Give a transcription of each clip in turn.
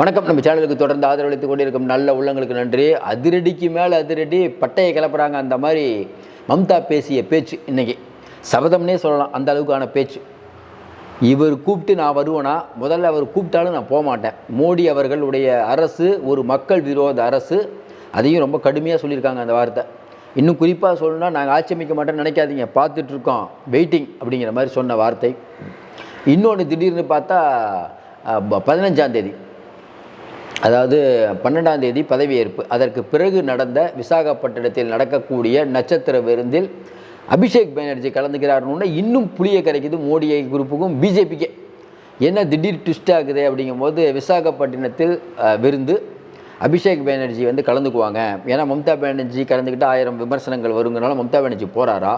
வணக்கம். நம்ம சேனலுக்கு தொடர்ந்து ஆதரவளித்துக் கொண்டிருக்கும் நல்ல உள்ளங்களுக்கு நன்றி. அதிரடிக்கு மேலே அதிரடி பட்டையை கிளப்புறாங்க. அந்த மாதிரி மம்தா பேசிய பேச்சு இன்னைக்கு சபதம்னே சொல்லலாம். அந்த அளவுக்கான பேச்சு. இவர் கூப்பிட்டு நான் வருவேனா? முதல்ல அவர் கூப்பிட்டாலும் நான் போக மாட்டேன். மோடி அவர்களுடைய அரசு ஒரு மக்கள் விரோத அரசு. அதையும் ரொம்ப கடுமையாக சொல்லியிருக்காங்க அந்த வார்த்தை. இன்னும் குறிப்பாக சொல்லணும்னா, நாங்கள் ஆட்சி அமைக்க மாட்டேன்னு நினைக்காதீங்க, பார்த்துட்ருக்கோம், வெயிட்டிங் அப்படிங்கிற மாதிரி சொன்ன வார்த்தை. இன்னொன்று திடீர்னு பார்த்தா 15ஆம் தேதி, அதாவது 12ஆம் தேதி பதவியேற்பு. அதற்கு பிறகு நடந்த விசாகப்பட்டினத்தில் நடக்கக்கூடிய நட்சத்திர விருந்தில் அபிஷேக் பானர்ஜி கலந்துக்கிறாருன்னு இன்னும் புளிய கரைக்குது மோடியை குரூப்புக்கும் பிஜேபிக்கே. என்ன திடீர் ட்விஸ்ட் ஆகுது அப்படிங்கும்போது, விசாகப்பட்டினத்தில் விருந்து அபிஷேக் பானர்ஜி வந்து கலந்துக்குவாங்க. ஏன்னா மம்தா பானர்ஜி கலந்துக்கிட்டு 1000 விமர்சனங்கள் வருங்கிறனால மம்தா பானர்ஜி போகிறாரா.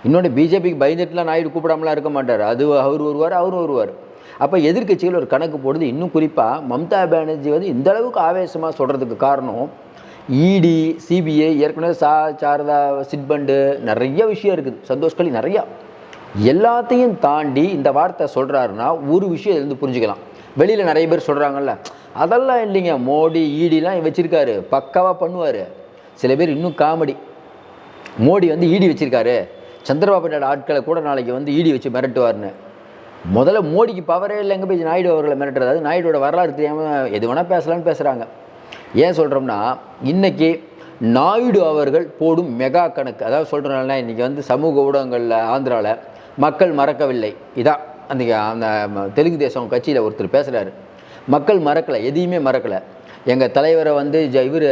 இன்னொன்று, பிஜேபிக்கு பயந்துட்டுலாம் நாயுடு கூப்பிடாமலாம் இருக்க மாட்டார். அது அவர் வருவார், அவரும் வருவார். அப்போ எதிர்கட்சிகள் ஒரு கணக்கு போடுது. இன்னும் குறிப்பாக மம்தா பானர்ஜி வந்து இந்த அளவுக்கு ஆவேசமாக சொல்கிறதுக்கு காரணம், இடி, சிபிஐ, ஏற்கனவே சாரதா சிட்பண்டு, நிறைய விஷயம் இருக்குது, சந்தோஷ்கலி நிறையா, எல்லாத்தையும் தாண்டி இந்த வார்த்தை சொல்கிறாருன்னா ஒரு விஷயம் இருந்து புரிஞ்சுக்கலாம். வெளியில் நிறைய பேர் சொல்கிறாங்கல்ல, அதெல்லாம் இல்லைங்க, மோடி இடிலாம் வச்சுருக்காரு, பக்காவாக பண்ணுவார். சில பேர் இன்னும் காமெடி, மோடி வந்து இடி வச்சுருக்காரு, சந்திரபாபு நாயுடு ஆட்களை கூட நாளைக்கு வந்து இடி வச்சு மிரட்டுவார்னு. முதல்ல மோடிக்கு பவரே இல்லைங்க போய் நாயுடு அவர்களை மிரட்டுறது. அது நாயுடோட வரலாறு தெரியாமல் எது வேணால் பேசலான்னு பேசுகிறாங்க. ஏன் சொல்கிறோம்னா, இன்றைக்கி நாயுடு அவர்கள் போடும் மெகா கணக்கு, அதாவது சொல்கிறனால இன்றைக்கி வந்து சமூக ஊடகங்களில் ஆந்திராவில் மக்கள் மறக்கவில்லை. இதான் அந்த தெலுங்கு தேசம் கட்சியில் ஒருத்தர் பேசுகிறாரு, மக்கள் மறக்கலை, எதையுமே மறக்கலை. எங்கள் தலைவரை வந்து இவர்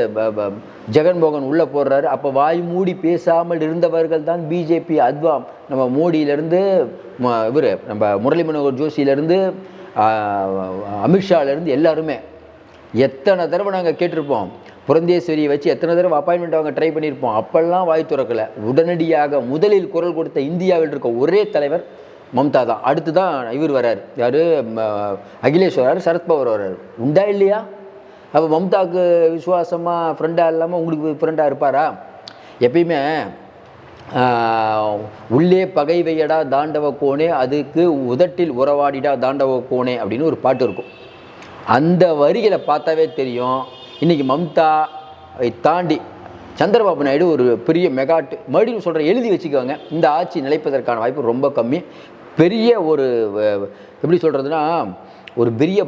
ஜெகன்மோகன் உள்ளே போடுறாரு, அப்போ வாய் மூடி பேசாமல் இருந்தவர்கள் தான் பிஜேபி. அத்வா நம்ம மோடியிலேருந்து இவர் நம்ம முரளி மனோகர் ஜோஷியிலேருந்து அமித்ஷாலேருந்து எல்லாருமே எத்தனை தடவை நாங்கள் கேட்டிருப்போம். புரந்தேஸ்வரியை வச்சு எத்தனை தடவை அப்பாயின்மெண்ட் அவங்க ட்ரை பண்ணியிருப்போம். அப்பெல்லாம் வாய் திறக்கலை. உடனடியாக முதலில் குரல் கொடுத்த இந்தியாவில் இருக்க ஒரே தலைவர் மம்தா தான். அடுத்து தான் இவர் வர்றார், யார், அகிலேஷ் வர்றாரு, சரத்பவர் வர்றாரு. உண்டா இல்லையா? அப்போ மம்தாவுக்கு விசுவாசமாக ஃப்ரெண்டாக இல்லாமல் உங்களுக்கு ஃப்ரெண்டாக இருப்பாரா? எப்பயுமே உள்ளே பகை வையடா தாண்டவ கோனே, அதுக்கு உதட்டில் உறவாடிடா தாண்டவ கோனே அப்படின்னு ஒரு பாட்டு இருக்கும். அந்த வரிகளை பார்த்தாவே தெரியும். இன்றைக்கி மம்தாவை தாண்டி சந்திரபாபு நாயுடு ஒரு பெரிய மெகாட்டு மறுபடியும் சொல்கிற, எழுதி வச்சுக்கோங்க, இந்த ஆட்சி நிலைப்பதற்கான வாய்ப்பு ரொம்ப கம்மி. பெரிய ஒரு எப்படி சொல்கிறதுனா, ஒரு பெரிய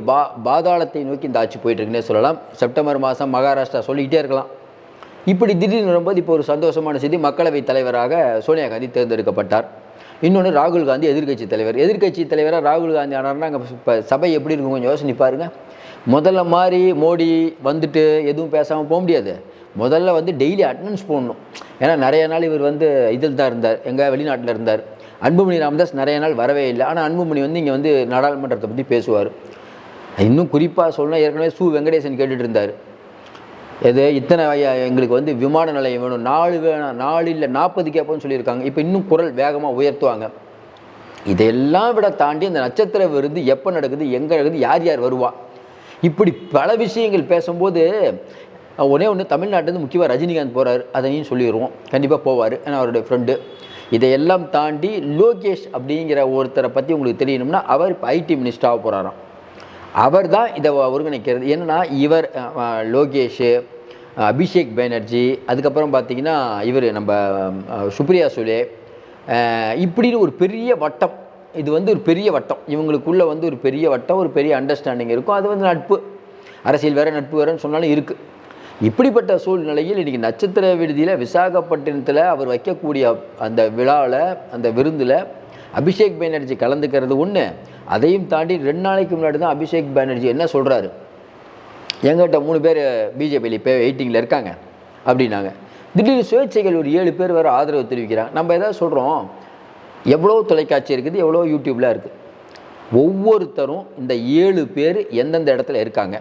பாதாளத்தை நோக்கி இந்த ஆட்சி போயிட்டுருக்குன்னே சொல்லலாம். செப்டம்பர் மாதம் மகாராஷ்டிரா சொல்லிக்கிட்டே இருக்கலாம். இப்படி திடீர்னு வரும்போது இப்போ ஒரு சந்தோஷமான செய்தி, மக்களவைத் தலைவராக சோனியா காந்தி தேர்ந்தெடுக்கப்பட்டார். இன்னொன்று, ராகுல் காந்தி எதிர்கட்சி தலைவர். எதிர்கட்சி தலைவராக ராகுல் காந்தி ஆனார்னா அங்கே இப்போ சபை எப்படி இருக்கும் கொஞ்சம் யோசனை பாருங்கள். முதல்ல மாதிரி மோடி வந்துட்டு எதுவும் பேசாமல் போக முடியாது. முதல்ல வந்து டெய்லி அட்டண்டன்ஸ் போடணும். ஏன்னா நிறைய நாள் இவர் வந்து இதில் தான் இருந்தார், எங்கள் வெளிநாட்டில் இருந்தார். அன்புமணி ராமதாஸ் நிறைய நாள் வரவே இல்லை. ஆனால் அன்புமணி வந்து இங்கே வந்து நாடாளுமன்றத்தை பற்றி பேசுவார். இன்னும் குறிப்பாக சொல்லணும், ஏற்கனவே வெங்கடேசன் கேட்டுட்டு இருந்தார், எது இத்தனை எங்களுக்கு வந்து விமான நிலையம் வேணும், 4 வேணும், 4 இல்லை 40 கேட்போம்னு சொல்லியிருக்காங்க. இப்போ இன்னும் குரல் வேகமாக உயர்த்துவாங்க. இதெல்லாம் விட தாண்டி இந்த நட்சத்திர விருது எப்போ நடக்குது, எங்கே நடக்குது, யார் யார் வருவா, இப்படி பல விஷயங்கள் பேசும்போது ஒன்று தமிழ்நாட்டிலேருந்து முக்கியமாக ரஜினிகாந்த் போகிறார், அதையும் சொல்லிடுவோம், கண்டிப்பாக போவார், ஏன்னா அவருடைய ஃப்ரெண்டு. இதையெல்லாம் தாண்டி லோகேஷ் அப்படிங்கிற ஒருத்தரை பற்றி உங்களுக்கு தெரியணும்னா, அவர் இப்போ ஐடி மினிஸ்டராக போகிறாராம். அவர் தான் இதை ஒருங்கிணைக்கிறது. என்னென்னா, இவர் லோகேஷ், அபிஷேக் பானர்ஜி, அதுக்கப்புறம் பார்த்திங்கன்னா இவர் நம்ம சுப்ரியா சுலே, இப்படின்னு ஒரு பெரிய வட்டம். இது வந்து ஒரு பெரிய வட்டம், இவங்களுக்குள்ளே வந்து ஒரு பெரிய வட்டம், ஒரு பெரிய அண்டர்ஸ்டாண்டிங் இருக்கும். அது வந்து நட்பு, அரசியல் வேறு நட்பு வேறுன்னு சொன்னாலும் இருக்குது. இப்படிப்பட்ட சூழ்நிலையில் இன்றைக்கி நட்சத்திர விடுதியில் விசாகப்பட்டினத்தில் அவர் வைக்கக்கூடிய அந்த விழாவில், அந்த விருந்தில் அபிஷேக் பானர்ஜி கலந்துக்கிறது ஒன்று. அதையும் தாண்டி 2 நாளைக்கு முன்னாடி தான் அபிஷேக் பானர்ஜி என்ன சொல்கிறாரு, எங்கிட்ட 3 பேர் பிஜேபியில் இப்போ வெயிட்டிங்கில் இருக்காங்க அப்படின்னாங்க. திடீர்னு சுயேட்சைகள் ஒரு 7 பேர் வேறு ஆதரவு தெரிவிக்கிறாங்க. நம்ம எதாவது சொல்கிறோம், எவ்வளோ தொலைக்காட்சி இருக்குது, எவ்வளோ யூடியூப்லாம் இருக்குது, ஒவ்வொருத்தரும் இந்த 7 பேர் எந்தெந்த இடத்துல இருக்காங்க,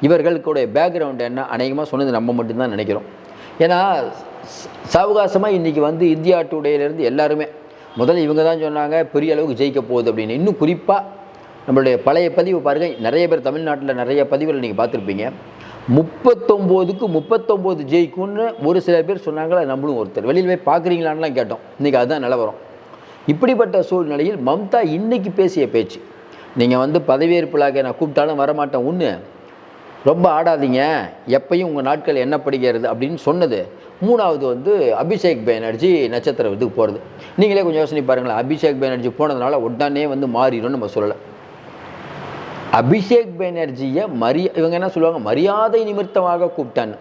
இவர்களுக்குடைய பேக்ரவுண்ட் என்ன, அநேகமாக சொன்னது நம்ம மட்டும்தான் நினைக்கிறோம். ஏன்னா சாவகாசமாக இன்றைக்கி வந்து இந்தியா டுடேலேருந்து எல்லாருமே முதல்ல இவங்க தான் சொன்னாங்க பெரிய அளவுக்கு ஜெயிக்க போகுது அப்படின்னு. இன்னும் குறிப்பாக நம்மளுடைய பழைய பதிவு பாருங்கள், நிறைய பேர் தமிழ்நாட்டில் நிறைய பதிவுகள் நீங்கள் பார்த்துருப்பீங்க. 39க்கு 39 ஜெயிக்கும்னு ஒரு சில பேர் சொன்னாங்களா, நம்மளும் ஒருத்தர் வெளியில் போய் பார்க்குறீங்களான்லாம் கேட்டோம். இன்றைக்கி அதுதான் நிலவரம். இப்படிப்பட்ட சூழ்நிலையில் மம்தா இன்றைக்கி பேசிய பேச்சு, நீங்கள் வந்து பதவியேற்புலாக நான் கூப்பிட்டாலும் வரமாட்டேன், ஒன்று ரொம்ப ஆடாதீங்க, எப்பயும் உங்கள் நாட்கள் எண்ணப்படுகிறது அப்படின்னு சொன்னது. மூணாவது வந்து அபிஷேக் பானர்ஜி நட்சத்திர விருதுக்கு போகிறது. நீங்களே கொஞ்சம் யோசனை பாருங்களேன், அபிஷேக் பானர்ஜி போனதுனால உடனே வந்து மாறிடும்னு நம்ம சொல்லலை. அபிஷேக் பானர்ஜியை இவங்க என்ன சொல்லுவாங்க, மரியாதை நிமித்தமாக கூப்பிட்டான்னு.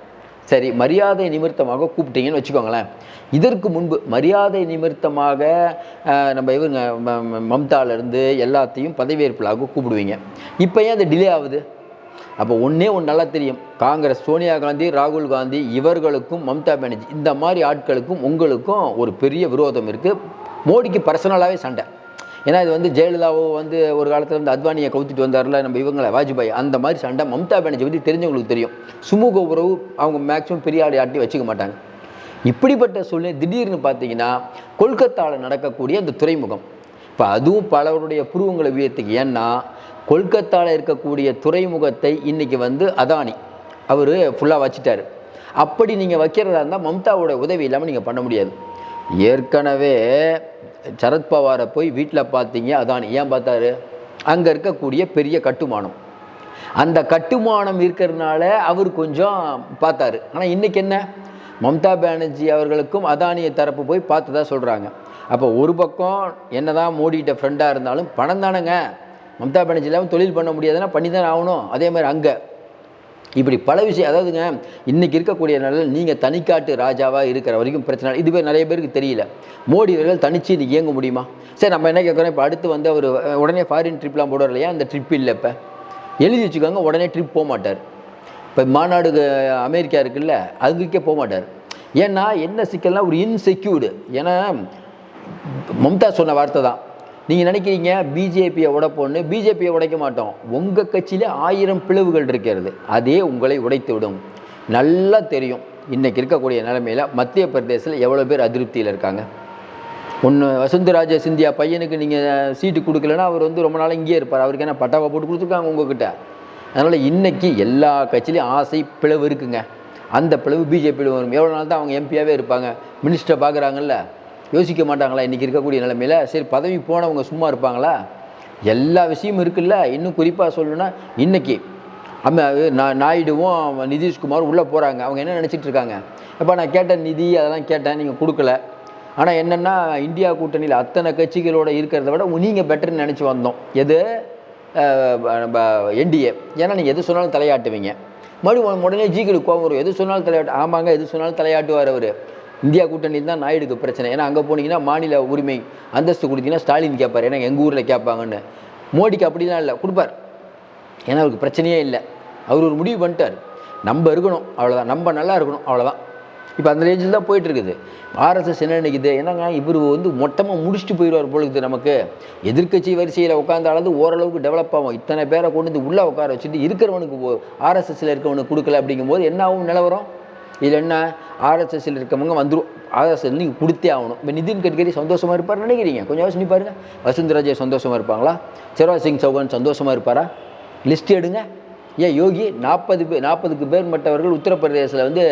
சரி, மரியாதை நிமித்தமாக கூப்பிட்டீங்கன்னு வச்சுக்கோங்களேன். இதற்கு முன்பு மரியாதை நிமித்தமாக நம்ம இவங்க மம்தாலேருந்து எல்லாத்தையும் பதவியேற்பிலாக கூப்பிடுவீங்க. இப்போ ஏன் அது டிலே ஆகுது? அப்போ ஒன்றே ஒன்று நல்லா தெரியும், காங்கிரஸ் சோனியா காந்தி, ராகுல் காந்தி இவர்களுக்கும் மம்தா பானர்ஜி இந்த மாதிரி ஆட்களுக்கும் உங்களுக்கும் ஒரு பெரிய விரோதம் இருக்குது. மோடிக்கு பர்சனலாகவே சண்டை. ஏன்னா இது வந்து ஜெயலலிதாவோ வந்து ஒரு காலத்தில் வந்து அத்வானியை கவுத்திட்டு வந்தார்ல நம்ம இவங்களை வாஜ்பாய், அந்த மாதிரி சண்டை. மம்தா பானர்ஜி பற்றி தெரிஞ்சவங்களுக்கு தெரியும், சுமூக உறவு அவங்க மேக்ஸிமம் பெரிய ஆடி ஆட்டி வச்சுக்க மாட்டாங்க. இப்படிப்பட்ட சூழ்நிலை திடீர்னு பார்த்தீங்கன்னா கொல்கத்தாவில் நடக்கக்கூடிய அந்த துறைமுகம், இப்போ அதுவும் பலருடைய புருவங்களை உயர்த்துக்கு. ஏன்னா கொல்கத்தாவில் இருக்கக்கூடிய துறைமுகத்தை இன்றைக்கி வந்து அதானி அவர் ஃபுல்லாக வச்சுட்டார். அப்படி நீங்கள் வைக்கிறதா இருந்தால் மம்தாவோட உதவி இல்லாமல் நீங்கள் பண்ண முடியாது. ஏற்கனவே சரத்பவாரை போய் வீட்டில் பார்த்தீங்க அதானி. ஏன் பார்த்தாரு? அங்கே இருக்கக்கூடிய பெரிய கட்டுமானம், அந்த கட்டுமானம் இருக்கிறதுனால அவர் கொஞ்சம் பார்த்தாரு. ஆனால் இன்றைக்கி என்ன, மம்தா பானர்ஜி அவர்களுக்கும் அதானிய தரப்பு போய் பார்த்ததா சொல்கிறாங்க. அப்போ ஒரு பக்கம் என்ன தான் மோடிகிட்ட ஃப்ரெண்டாக இருந்தாலும் பணம் தானேங்க, மம்தா பானர்ஜி இல்லாமல் தொழில் பண்ண முடியாதுன்னா பண்ணி தானே ஆகணும். அதே மாதிரி அங்கே இப்படி பல விஷயம். அதாவதுங்க இன்றைக்கி இருக்கக்கூடிய நிலையில் நீங்கள் தனிக்காட்டு ராஜாவாக இருக்கிற வரைக்கும் பிரச்சனை. இதுவே நிறைய பேருக்கு தெரியல. மோடி அவர்கள் தனிச்சு இன்றைக்கி இயங்க முடியுமா? சரி, நம்ம என்ன கேட்குறோம், இப்போ அடுத்து வந்து அவர் உடனே ஃபாரின் ட்ரிப்லாம் போடுவார் இல்லையா, அந்த ட்ரிப் இல்லை. இப்போ எழுதி வச்சுக்கோங்க, உடனே ட்ரிப் போக மாட்டார். இப்போ மாநாடு அமெரிக்கா இருக்குல்ல, அதுக்கே போக மாட்டார். ஏன்னா என்ன சிக்கல்னா ஒரு இன்செக்யூர்டு. ஏன்னா மம்தா சொன்ன வார்த்தை தான், நீங்கள் நினைக்கிறீங்க பிஜேபியை உடைப்போன்னு. பிஜேபியை உடைக்க மாட்டோம், உங்கள் கட்சியில் 1000 பிளவுகள் இருக்கிறது, அதே உங்களை உடைத்து விடும். நல்லா தெரியும் இன்றைக்கி இருக்கக்கூடிய நிலைமையில் மத்திய பிரதேசத்தில் எவ்வளோ பேர் அதிருப்தியில் இருக்காங்க. ஒன்று வசுந்தராஜ சிந்தியா பையனுக்கு நீங்கள் சீட்டு கொடுக்கலன்னா அவர் வந்து ரொம்ப நாள் இங்கேயே இருப்பார். அவருக்கு என்ன பட்டாவை போட்டு கொடுத்துருக்காங்க உங்ககிட்ட. அதனால் இன்றைக்கி எல்லா கட்சியிலையும் ஆசை பிளவு இருக்குங்க. அந்த பிளவு பிஜேபியில் வரும். எவ்வளோ நாள் தான் அவங்க எம்பியாகவே இருப்பாங்க? மினிஸ்டரை பார்க்குறாங்கல்ல, யோசிக்க மாட்டாங்களா? இன்றைக்கி இருக்கக்கூடிய நிலைமையில் சரி பதவி போனவங்க சும்மா இருப்பாங்களா? எல்லா விஷயமும் இருக்குல்ல. இன்னும் குறிப்பாக சொல்லணுன்னா இன்றைக்கி நாயுடுவும் நிதிஷ்குமார் உள்ளே போகிறாங்க. அவங்க என்ன நினச்சிட்டு இருக்காங்க, இப்போ நான் கேட்டேன் நிதி அதெல்லாம் கேட்டேன், நீங்கள் கொடுக்கல. ஆனால் என்னென்னா இந்தியா கூட்டணியில் அத்தனை கட்சிகளோடு இருக்கிறத விட நீங்கள் பெட்டர்னு நினச்சி வந்தோம். எது நம்ம என்டிஏ. ஏன்னா நீங்கள் எது சொன்னாலும் தலையாட்டுவீங்க. மறுபடியும் உடனே ஜிகளுக்கு கோவம் வரும், எது சொன்னாலும் தலையாட்டு. ஆமாங்க, எது சொன்னாலும் தலையாட்டுவார் அவர். இந்தியா கூட்டணியில் தான் நாயுடுக்கு பிரச்சனை. ஏன்னா அங்கே போனீங்கன்னா மாநில உரிமை அந்தஸ்து கொடுத்தீங்கன்னா ஸ்டாலின் கேட்பார், ஏன்னா எங்கள் ஊரில் கேட்பாங்கன்னு. மோடிக்கு அப்படிலாம் இல்லை, கொடுப்பார். ஏன்னா அவருக்கு பிரச்சனையே இல்லை. அவர் ஒரு முடிவு பண்ணிட்டார், நம்ம இருக்கணும் அவ்வளோதான், நம்ம நல்லா இருக்கணும் அவ்வளோதான். இப்போ அந்த ரேஞ்சில் தான் போயிட்டுருக்குது. ஆர்எஸ்எஸ் என்ன நினைக்குது, என்னங்க இவர் வந்து மொத்தமாக முடிச்சுட்டு போயிடுவார் பொழுது. நமக்கு எதிர்கட்சி வரிசையில் உட்காந்தாலும் ஓரளவுக்கு டெவலப் ஆகும். இத்தனை பேரை கொண்டு வந்து உள்ளே உட்கார வச்சுட்டு இருக்கிறவனுக்கு ஆர்எஸ்எஸ்ஸில் இருக்கவனுக்கு கொடுக்கல அப்படிங்கும்போது என்ன ஆகும் நிலவரம்? இதில் என்ன, ஆர்எஸ்எஸ்ஸில் இருக்கவங்க வந்துடும், ஆர்எஸ்எஸ் நீங்கள் கொடுத்தே ஆகணும். இப்போ நிதின் கட்கரி சந்தோஷமாக இருப்பார் நினைக்கிறீங்க? கொஞ்சம் யோசனை பாருங்கள். வசுந்தராஜே சந்தோஷமாக இருப்பாங்களா? சிவராஜ் சிங் சௌகான் சந்தோஷமாக இருப்பாரா? லிஸ்ட் எடுங்க. ஏன் யோகி 40க்கு மேற்பட்டவர்கள் உத்தரப்பிரதேசத்தில் வந்து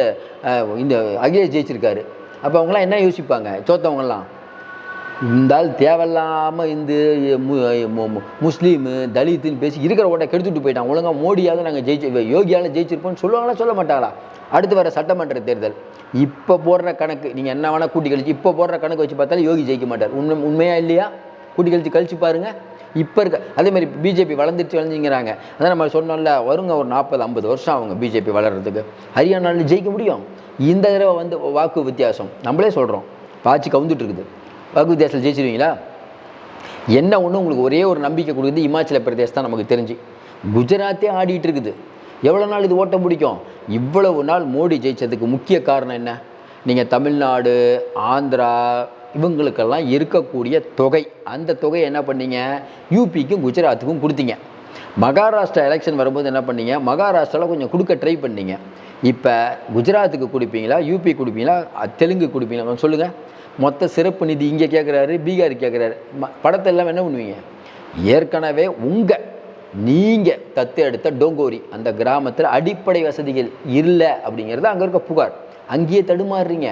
இந்த அகிலேஷ் ஜெயிச்சிருக்காரு. அப்போ அவங்களாம் என்ன யோசிப்பாங்க? தோத்தவங்கலாம் இருந்தால் தேவையில்லாமல் இந்த முஸ்லீமு தலித்துன்னு பேசி இருக்கிற ஓட்டை கெடுத்துட்டு போயிட்டான். ஒழுங்காக மோடியாவது நாங்கள் யோகியால் ஜெயிச்சிருப்போம்னு சொல்லுவாங்களா? சொல்ல மாட்டாங்களா? அடுத்து வர சட்டமன்ற தேர்தல் இப்போ போடுற கணக்கு நீங்கள் என்ன வேணால் கூட்டி கழிச்சு இப்போ போடுற கணக்கு வச்சு பார்த்தாலும் யோகி ஜெயிக்க மாட்டார். உண்மையாக இல்லையா? கூட்டி கழிச்சு பாருங்கள். இப்போ இருக்க அதேமாதிரி பிஜேபி வளர்ந்துங்கிறாங்க. அதான் நம்ம சொன்னோம்ல, வருங்க ஒரு 40-50 வருஷம் அவங்க பிஜேபி வளர்கிறதுக்கு. ஹரியானாவில் ஜெயிக்க முடியும். இந்த தடவை வந்து வாக்கு வித்தியாசம் நம்மளே சொல்கிறோம், ஆட்சி கவுந்துட்டு இருக்குது. வாக்கு வித்தியாசத்தில் ஜெயிச்சிருவீங்களா? என்ன ஒன்று உங்களுக்கு ஒரே ஒரு நம்பிக்கை கொடுக்குது, இமாச்சல பிரதேசம் தான் நமக்கு தெரிஞ்சு. குஜராத்தே ஆடிட்டு இருக்குது. எவ்வளோ நாள் இது ஓட்ட பிடிக்கும்? இவ்வளவு நாள் மோடி ஜெயித்ததுக்கு முக்கிய காரணம் என்ன? நீங்கள் தமிழ்நாடு, ஆந்திரா இவங்களுக்கெல்லாம் இருக்கக்கூடிய தொகை, அந்த தொகையை என்ன பண்ணீங்க? யூபிக்கும் குஜராத்துக்கும் கொடுத்தீங்க. மகாராஷ்டிரா எலெக்ஷன் வரும்போது என்ன பண்ணீங்க? மகாராஷ்டிராவில் கொஞ்சம் கொடுக்க ட்ரை பண்ணீங்க. இப்போ குஜராத்துக்கு கொடுப்பீங்களா, யூபி கொடுப்பீங்களா, தெலுங்கு கொடுப்பீங்களா? சொல்லுங்கள். மொத்த சிறப்பு நிதி இங்கே கேட்குறாரு, பீகார் கேட்குறாரு. படத்தை எல்லாம் என்ன பண்ணுவீங்க? ஏற்கனவே நீங்கள் தத்து எடுத்த டோங்கோரி அந்த கிராமத்தில் அடிப்படை வசதிகள் இல்லை அப்படிங்கிறது அங்கே இருக்க புகார். அங்கேயே தடுமாறுறீங்க.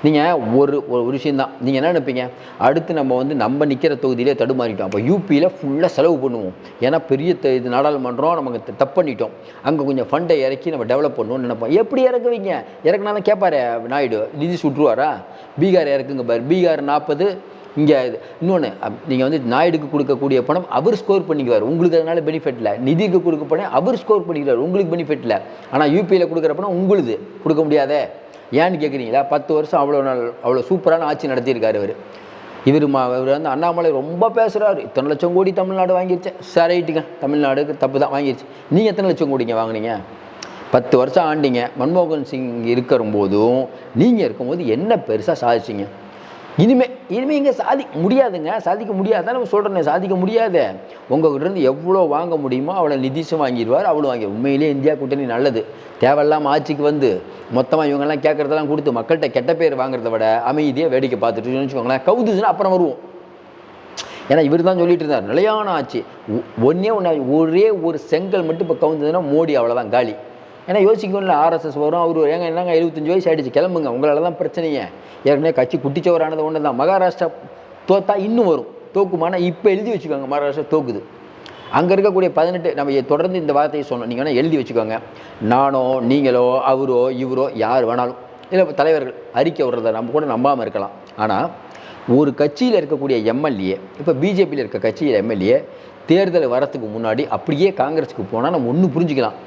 நீங்கள் ஒரு விஷயந்தான், நீங்கள் என்ன நினைப்பீங்க, அடுத்து நம்ம நிற்கிற தொகுதியிலே தடுமாறிட்டோம், அப்போ யூபியில் ஃபுல்லாக செலவு பண்ணுவோம், ஏன்னா பெரிய இது நாடாளுமன்றம், நமக்கு தப்பு பண்ணிட்டோம், அங்கே கொஞ்சம் ஃபண்டை இறக்கி நம்ம டெவலப் பண்ணுவோம்னு நினைப்போம். எப்படி இறக்குவீங்க? இறக்குனாலும் கேட்பாரு நாயுடு, நிதி சுட்டுருவாரா? பீகார் இறக்குங்க பாரு, பீகார் 40, இங்கே இன்னொன்று, நீங்கள் நாயுடுக்கு கொடுக்கக்கூடிய பணம் அவர் ஸ்கோர் பண்ணிக்குவார், உங்களுக்கு அதனால் பெனிஃபிட் இல்லை. நிதிக்கு கொடுக்க பணம் அவர் ஸ்கோர் பண்ணிக்கிறார், உங்களுக்கு பெனிஃபிட் இல்லை. ஆனால் யூபியில் கொடுக்குற பணம் உங்களுக்கு கொடுக்க முடியாதே. ஏன்னு கேட்குறீங்களா? 10 வருஷம் அவ்வளோ சூப்பரான ஆட்சி நடத்தியிருக்காரு இவர் அண்ணாமலை ரொம்ப பேசுகிறாரு, இத்தனை லட்சம் கோடி தமிழ்நாடு வாங்கிருச்சு. சரிட்டுங்க, தமிழ்நாடுக்கு தப்பு தான் வாங்கிருச்சு. நீங்கள் எத்தனை லட்சம் கோடிங்க வாங்கினீங்க? 10 வருஷம் ஆண்டிங்க. மன்மோகன் சிங் இருக்கிற போதும் நீங்கள் இருக்கும்போது என்ன பெருசாக சாதிச்சிங்க? இனிமே இங்கே முடியாதுங்க, சாதிக்க முடியாது. நம்ம சொல்கிறேன், சாதிக்க முடியாது. உங்கள்கிட்ட இருந்து எவ்வளோ வாங்க முடியுமோ அவ்வளோ நிதிஷம் வாங்கிடுவார், அவ்வளோ வாங்கி. உண்மையிலே இந்தியா கூட்டணி நல்லது. தேவையில்லாமல் ஆட்சிக்கு மொத்தமாக இவங்கெல்லாம் கேட்குறதெல்லாம் கொடுத்து மக்கள்கிட்ட கெட்ட பேர் வாங்குறத விட அமைதியாக வேடிக்கை பார்த்துட்டு வச்சுக்கோங்களேன். கவுதுச்சுன்னா அப்புறம் வருவோம். ஏன்னா இவர் தான் சொல்லிட்டு இருந்தார், நிலையான ஆட்சி. ஒரே ஒரு செங்கல் மட்டும் இப்போ கவுந்ததுன்னா மோடி அவ்வளோதான் காலி. ஏன்னா யோசிக்கணும்ல, ஆர்எஸ்எஸ் வரும், அவர் என்னங்க 75 வயசு ஆகிடுச்சு, கிளம்புங்க, உங்களால் தான் பிரச்சனையே. ஏற்கனவே கட்சி குட்டிச்சவரானது ஒன்று தான். மகாராஷ்டிரா தோத்தா இன்னும் வரும், தோக்குமானா இப்போ எழுதி வச்சுக்கோங்க, மகாராஷ்டிரா தோக்குது. அங்கே இருக்கக்கூடிய 18 நம்ம தொடர்ந்து இந்த வார்த்தையை சொன்னோம், நீங்கள் வேணால் எழுதி வச்சுக்கோங்க. நானோ நீங்களோ அவரோ இவரோ யார் வேணாலும் இல்லை, தலைவர்கள் அறிக்கை விடுறதை நம்ம கூட நம்பாமல் இருக்கலாம். ஆனால் ஒரு கட்சியில் இருக்கக்கூடிய எம்எல்ஏ, இப்போ பிஜேபியில் இருக்க கட்சியில் எம்எல்ஏ தேர்தல் வரத்துக்கு முன்னாடி அப்படியே காங்கிரஸுக்கு போனால் நம்ம ஒன்று புரிஞ்சுக்கலாம்,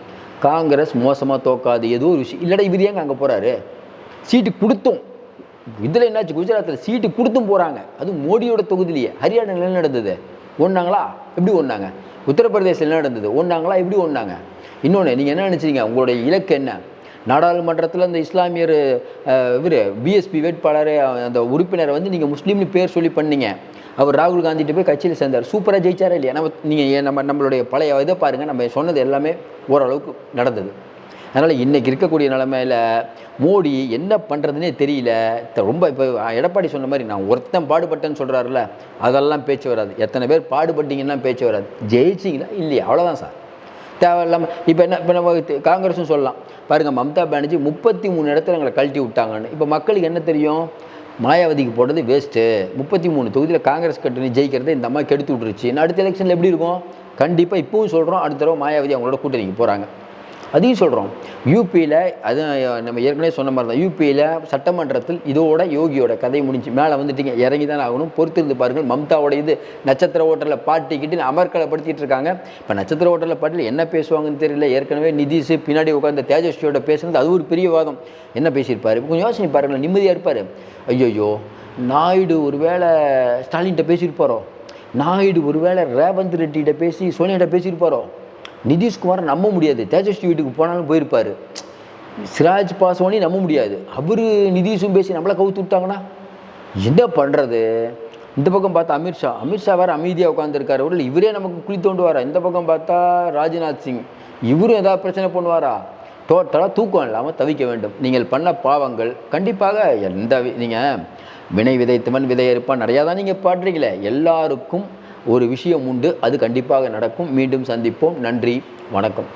காங்கிரஸ் மோசமாக தோக்காது, ஏதோ ஒரு விஷயம் இல்லைடா. இவர் ஏங்க அங்கே போகிறாரு? சீட்டு கொடுத்தோம். இதில் என்னாச்சு, குஜராத்தில் சீட்டு கொடுத்தும் போகிறாங்க, அதுவும் மோடியோட தொகுதியிலேயே. ஹரியானாவில் என்ன நடந்தது? ஒன்றாங்களா? எப்படி ஒன்றாங்க? உத்தரப்பிரதேசில் என்ன நடந்தது? ஒன்றாங்களா? எப்படி ஒன்றாங்க? இன்னொன்று, நீங்கள் என்ன நினச்சிங்க, உங்களுடைய இலக்கு என்ன? நாடாளுமன்றத்தில் அந்த இஸ்லாமியர் இவர் பிஎஸ்பி வேட்பாளர் அந்த உறுப்பினரை நீங்கள் முஸ்லீம்னு பேர் சொல்லி பண்ணீங்க. அவர் ராகுல் காந்திகிட்ட போய் கட்சியில் சேர்ந்தார், சூப்பராக ஜெயிச்சாரா இல்லையா? நம்மளுடைய பழைய இதை பாருங்கள், நம்ம சொன்னது எல்லாமே ஓரளவுக்கு நடந்தது. அதனால் இன்றைக்கி இருக்கக்கூடிய நிலைமையில் மோடி என்ன பண்ணுறதுனே தெரியல. ரொம்ப இப்போ எடப்பாடி சொன்ன மாதிரி நான் ஒருத்தன் பாடுபட்டேன்னு சொல்கிறாருல, அதெல்லாம் பேச்சு வராது. எத்தனை பேர் பாடுபட்டீங்கன்னா பேச்சு வராது. ஜெயிச்சிங்களா இல்லையா, அவ்வளோதான் சார். தேவையில்லாமல் இப்போ நம்ம காங்கிரஸும் சொல்லலாம் பாருங்கள், மம்தா பானர்ஜி 33 இடத்துல எங்களை கழட்டி விட்டாங்கன்னு. இப்போ மக்களுக்கு என்ன தெரியும்? மாயாவதிக்கு போட்டது வேஸ்ட்டு. 33 தொகுதியில் காங்கிரஸ் கட்டணி ஜெயிக்கிறத இந்த அம்மா கெடுத்து விட்டுருச்சு. அடுத்த எலெக்ஷனில் எப்படி இருக்கும்? கண்டிப்பாக இப்பவும் சொல்கிறோம், அடுத்த தடவை மாயாவதி அவங்களோட கூட்டணிக்கு போகிறாங்க. அதையும் சொல்கிறோம். யூபியில் அது நம்ம ஏற்கனவே சொன்ன மாதிரி தான், யூபியில் சட்டமன்றத்தில் இதோட யோகியோட கதை முடிஞ்சு மேலே வந்துட்டீங்க, இறங்கி தான் ஆகணும், பொறுத்திருந்து பாருங்கள். மம்தாவோட இது நட்சத்திர ஓட்டரில் பாட்டிக்கிட்டு அமர்க்கலைப்படுத்திட்டு இருக்காங்க. இப்போ நட்சத்திர ஓட்டரில் பாட்டில் என்ன பேசுவாங்கன்னு தெரியல. ஏற்கனவே நிதிஷ் பின்னாடி உட்காந்து தேஜஸ்வியோட பேசுனது அது ஒரு பெரிய வாதம். என்ன பேசியிருப்பார் கொஞ்சம் யோசனை பாருங்களேன், நிம்மதியாக இருப்பார். ஐயோ, நாயுடு ஒரு வேளை ஸ்டாலின்கிட்ட பேசியிருப்பாரோ, நாயுடு ஒரு வேளை ரேவந்த் ரெட்டிகிட்ட பேசி சோனியாட்ட பேசியிருப்பாரோ, நிதிஷ்குமாரை நம்ப முடியாது. தேஜஸ்வி வீட்டுக்கு போனாலும் போயிருப்பார். சிராஜ் பாஸ்வானி நம்ப முடியாது. அவர் நிதிஷும் பேசி நம்மளை கவுத்து விட்டாங்கன்னா என்ன பண்ணுறது? இந்த பக்கம் பார்த்தா அமித்ஷா வேறு அமைதியாக உட்காந்துருக்காரு. அவர்கள் இவரே நமக்கு குழி தோண்டு வாரா. இந்த பக்கம் பார்த்தா ராஜ்நாத் சிங், இவரும் ஏதாவது பிரச்சனை பண்ணுவாரா? டோட்டலாக தூக்கம் இல்லாமல் தவிக்க வேண்டும். நீங்கள் பண்ண பாவங்கள் கண்டிப்பாக நீங்கள் வினை விதைத்தவன் விதையறுப்பான் நிறையா தான் நீங்கள் பாடுறீங்களே. எல்லாருக்கும் ஒரு விஷயம் உண்டு, அது கண்டிப்பாக நடக்கும். மீண்டும் சந்திப்போம். நன்றி, வணக்கம்.